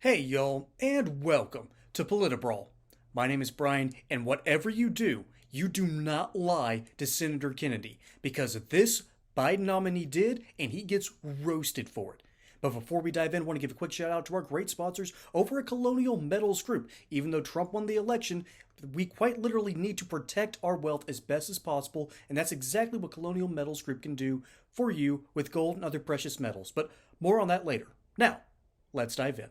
Hey y'all, and welcome to Politibrawl. My name is Brian, and whatever you do not lie to Senator Kennedy, because this Biden nominee did, and he gets roasted for it. But before we dive in, I want to give a quick shout out to our great sponsors over at Colonial Metals Group. Even though Trump won the election, we quite literally need to protect our wealth as best as possible, and that's exactly what Colonial Metals Group can do for you with gold and other precious metals. But more on that later. Now, let's dive in.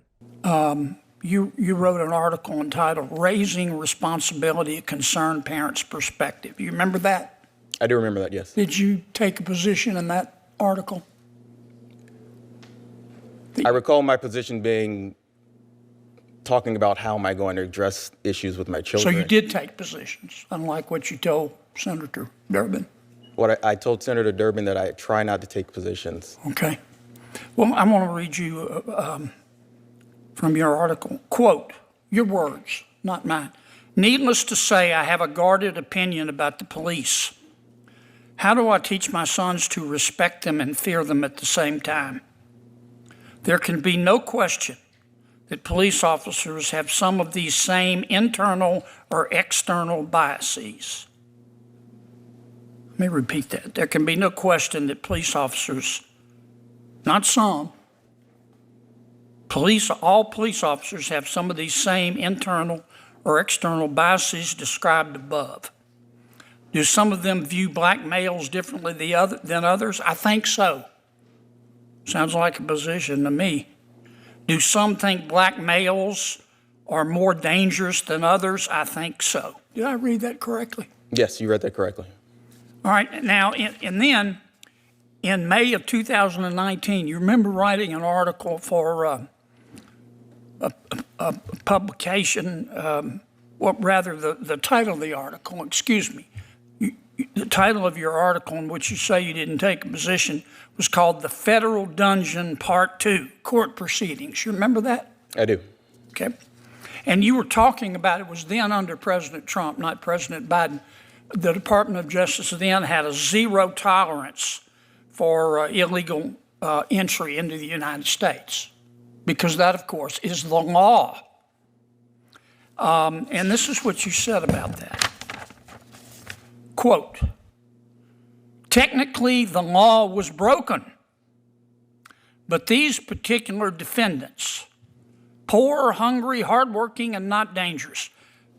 You wrote an article entitled Raising Responsibility, a Concerned Parent's Perspective. You remember that? I do remember that, yes. Did you take a position in that article? I recall my position being talking about how am I going to address issues with my children. So you did take positions, unlike what you told Senator Durbin. I told Senator Durbin that I try not to take positions. Okay. Well, I want to read you from your article. Quote, your words, not mine. Needless to say, I have a guarded opinion about the police. How do I teach my sons to respect them and fear them at the same time? There can be no question that police officers have some of these same internal or external biases. Let me repeat that. There can be no question that police officers, not some, all police officers have some of these same internal or external biases described above. Do some of them view black males differently than others? I think so. Sounds like a position to me. Do some think black males are more dangerous than others? I think so. Did I read that correctly? Yes, you read that correctly. All right, now, and then in May of 2019, you remember writing an article for a publication, the title of the article, the title of your article in which you say you didn't take a position was called The Federal Dungeon Part 2, Court Proceedings. You remember that? I do. Okay. And you were talking about, it was then under President Trump, not President Biden. The Department of Justice then had a zero tolerance for illegal entry into the United States, because that, of course, is the law. And this is what you said about that. Quote, technically the law was broken, but these particular defendants, poor, hungry, hardworking, and not dangerous,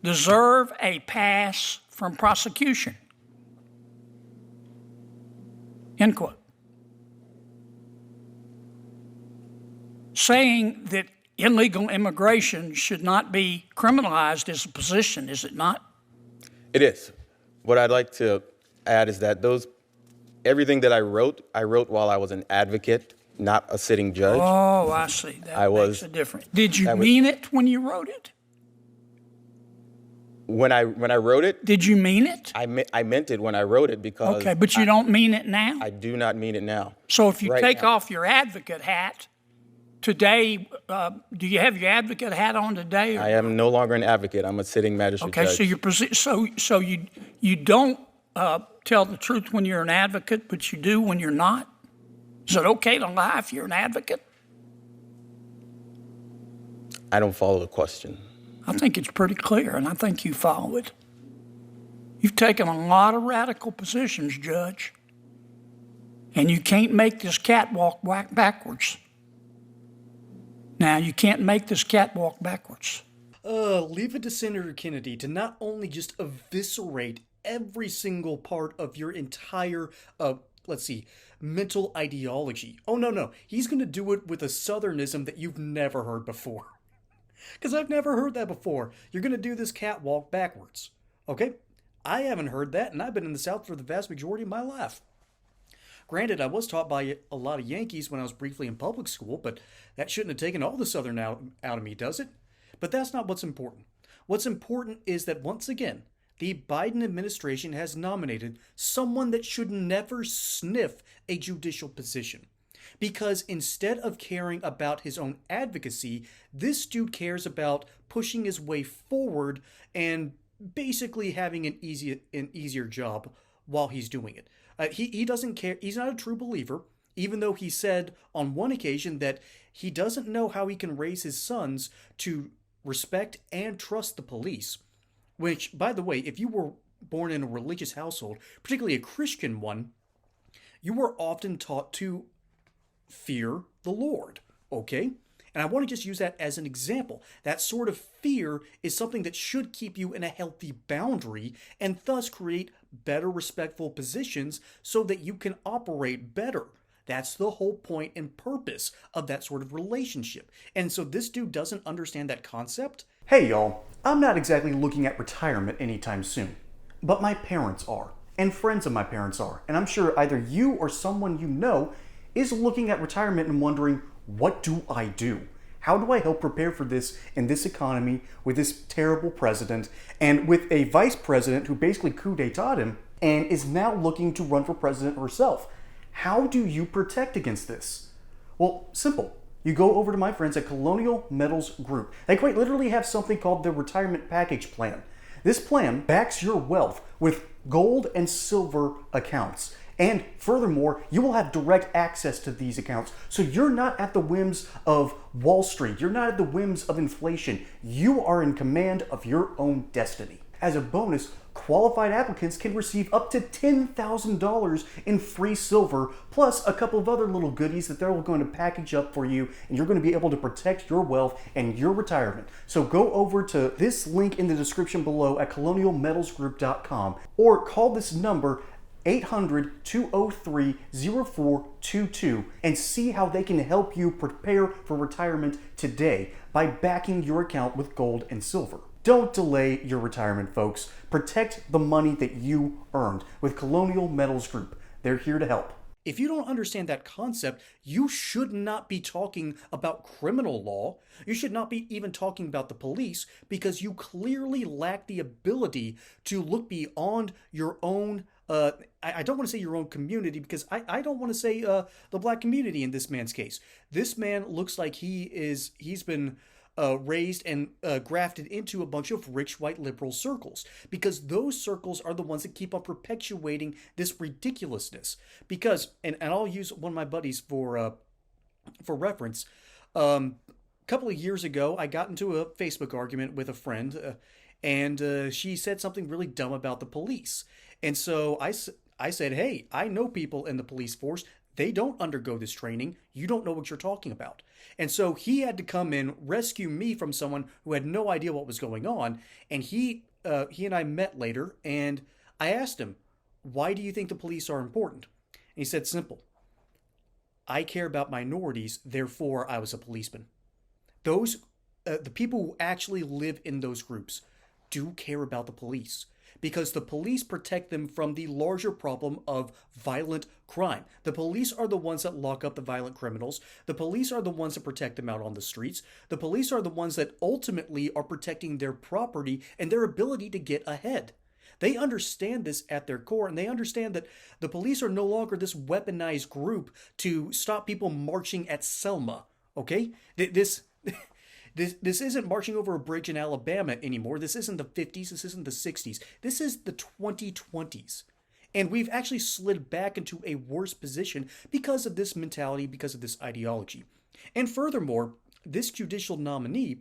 deserve a pass from prosecution. End quote. Saying that illegal immigration should not be criminalized is a position, is it not? It is. What I'd like to add is that everything that I wrote while I was an advocate, not a sitting judge. Oh, I see. That makes a difference. Did you mean it when you wrote it? When I wrote it? Did you mean it? I meant it when I wrote it because... Okay, but you don't mean it now? I do not mean it now. So if you take off your advocate hat today, do you have your advocate hat on today? I am no longer an advocate. I'm a sitting magistrate judge. Okay, so you don't tell the truth when you're an advocate, but you do when you're not? Is it okay to lie if you're an advocate? I don't follow the question. I think it's pretty clear, and I think you follow it. You've taken a lot of radical positions, Judge, and you can't make this catwalk backwards. Now, you can't make this catwalk backwards. Leave it to Senator Kennedy to not only just eviscerate every single part of your entire, mental ideology. Oh, no. He's going to do it with a southernism that you've never heard before. Because I've never heard that before. You're going to do this catwalk backwards. Okay? I haven't heard that, and I've been in the South for the vast majority of my life. Granted, I was taught by a lot of Yankees when I was briefly in public school, but that shouldn't have taken all the Southern out of me, does it? But that's not what's important. What's important is that, once again, the Biden administration has nominated someone that should never sniff a judicial position. Because instead of caring about his own advocacy, this dude cares about pushing his way forward and basically having an easier job while he's doing it. He doesn't care. He's not a true believer, even though he said on one occasion that he doesn't know how he can raise his sons to respect and trust the police. Which, by the way, if you were born in a religious household, particularly a Christian one, you were often taught to fear the Lord, okay? And I want to just use that as an example. That sort of fear is something that should keep you in a healthy boundary and thus create better respectful positions so that you can operate better. That's the whole point and purpose of that sort of relationship. And so this dude doesn't understand that concept. Hey y'all, I'm not exactly looking at retirement anytime soon, but my parents are, and friends of my parents are, and I'm sure either you or someone you know is looking at retirement and wondering, what do I do? How do I help prepare for this in this economy with this terrible president and with a vice president who basically coup d'etat him and is now looking to run for president herself? How do you protect against this? Well, simple. You go over to my friends at Colonial Metals Group. They quite literally have something called the Retirement Package Plan. This plan backs your wealth with gold and silver accounts. And furthermore, you will have direct access to these accounts. So you're not at the whims of Wall Street. You're not at the whims of inflation. You are in command of your own destiny. As a bonus, qualified applicants can receive up to $10,000 in free silver, plus a couple of other little goodies that they're going to package up for you, and you're going to be able to protect your wealth and your retirement. So go over to this link in the description below at colonialmetalsgroup.com or call this number 800-203-0422 and see how they can help you prepare for retirement today by backing your account with gold and silver. Don't delay your retirement, folks. Protect the money that you earned with Colonial Metals Group. They're here to help. If you don't understand that concept, you should not be talking about criminal law. You should not be even talking about the police because you clearly lack the ability to look beyond your own I don't want to say your own community because I don't want to say the black community in this man's case. This man looks like he's been raised and grafted into a bunch of rich white liberal circles because those circles are the ones that keep on perpetuating this ridiculousness. Because, and I'll use one of my buddies for reference. A couple of years ago, I got into a Facebook argument with a friend, and she said something really dumb about the police. And so I said, hey, I know people in the police force. They don't undergo this training. You don't know what you're talking about. And so he had to come in, rescue me from someone who had no idea what was going on. And he and I met later, and I asked him, why do you think the police are important? And he said, simple. I care about minorities, therefore I was a policeman. The people who actually live in those groups do care about the police because the police protect them from the larger problem of violent crime. The police are the ones that lock up the violent criminals. The police are the ones that protect them out on the streets. The police are the ones that ultimately are protecting their property and their ability to get ahead. They understand this at their core, and they understand that the police are no longer this weaponized group to stop people marching at Selma, okay? This isn't marching over a bridge in Alabama anymore. This isn't the 50s. This isn't the 60s. This is the 2020s. And we've actually slid back into a worse position because of this mentality, because of this ideology. And furthermore, this judicial nominee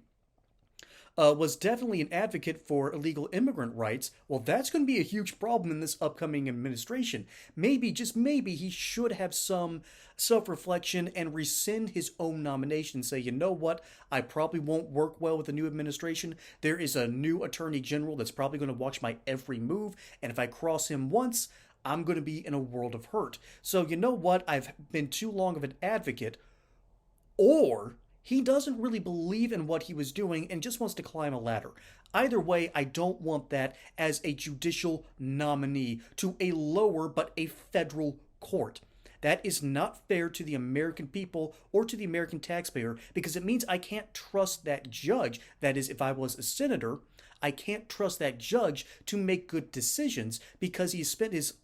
was definitely an advocate for illegal immigrant rights. Well, that's going to be a huge problem in this upcoming administration. Maybe, just maybe, he should have some self-reflection and rescind his own nomination and say, you know what, I probably won't work well with the new administration. There is a new attorney general that's probably going to watch my every move, and if I cross him once, I'm going to be in a world of hurt. So you know what, I've been too long of an advocate, or he doesn't really believe in what he was doing and just wants to climb a ladder. Either way, I don't want that as a judicial nominee to a lower but a federal court. That is not fair to the American people or to the American taxpayer because it means I can't trust that judge. That is, if I was a senator, I can't trust that judge to make good decisions because he's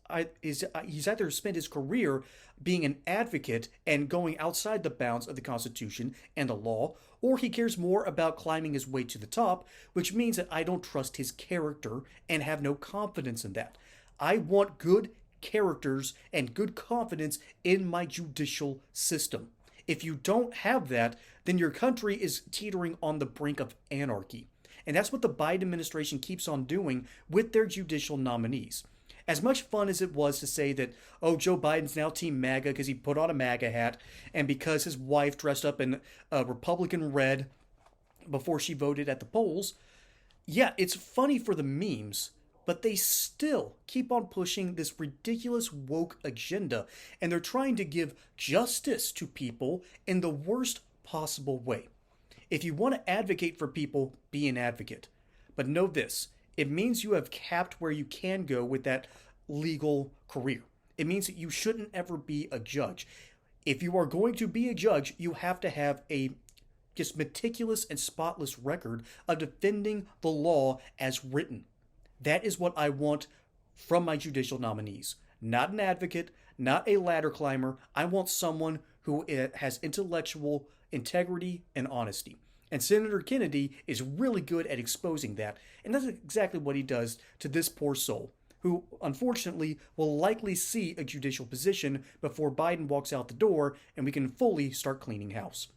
either spent his career being an advocate and going outside the bounds of the Constitution and the law, or he cares more about climbing his way to the top, which means that I don't trust his character and have no confidence in that. I want good characters and good confidence in my judicial system. If you don't have that, then your country is teetering on the brink of anarchy. And that's what the Biden administration keeps on doing with their judicial nominees. As much fun as it was to say that, oh, Joe Biden's now Team MAGA because he put on a MAGA hat and because his wife dressed up in Republican red before she voted at the polls, yeah, it's funny for the memes, but they still keep on pushing this ridiculous woke agenda, and they're trying to give justice to people in the worst possible way. If you want to advocate for people, be an advocate. But know this, it means you have capped where you can go with that legal career. It means that you shouldn't ever be a judge. If you are going to be a judge, you have to have a just meticulous and spotless record of defending the law as written. That is what I want from my judicial nominees. Not an advocate, not a ladder climber. I want someone who has intellectual integrity and honesty. And Senator Kennedy is really good at exposing that. And that's exactly what he does to this poor soul, who unfortunately will likely see a judicial position before Biden walks out the door and we can fully start cleaning house.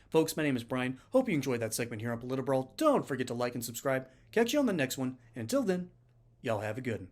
Folks, my name is Brian. Hope you enjoyed that segment here on Politibrawl. Don't forget to like and subscribe. Catch you on the next one. And until then, y'all have a good one.